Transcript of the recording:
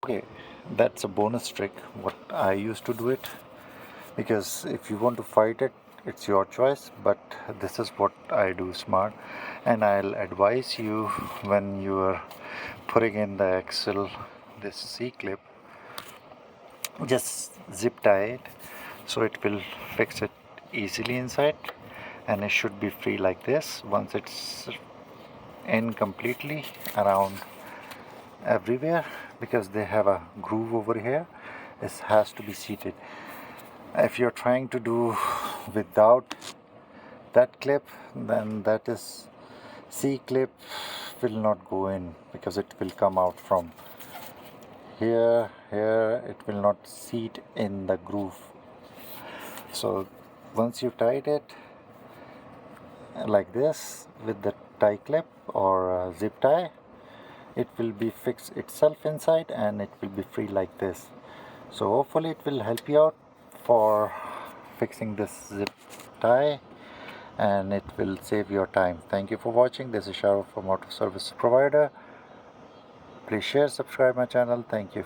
Okay, that's a bonus trick what I used to do it, because if you want to fight it, it's your choice, but this is what I do smart, and I'll advise you when you are putting in the axle, this C clip, just zip tie it so it will fix it easily inside, and it should be free like this. Once it's in completely around everywhere, because they have a groove over here, it has to be seated. If you're trying to do without that clip, then that is C clip will not go in, because it will come out from here, it will not seat in the groove. So once you tied it like this with the tie clip or zip tie, it will be fixed itself inside and it will be free like this. So hopefully it will help you out for fixing this zip tie, and it will save your time. Thank you for watching. This is Shahrukh from Auto Service Provider. Please share, subscribe my channel. Thank you.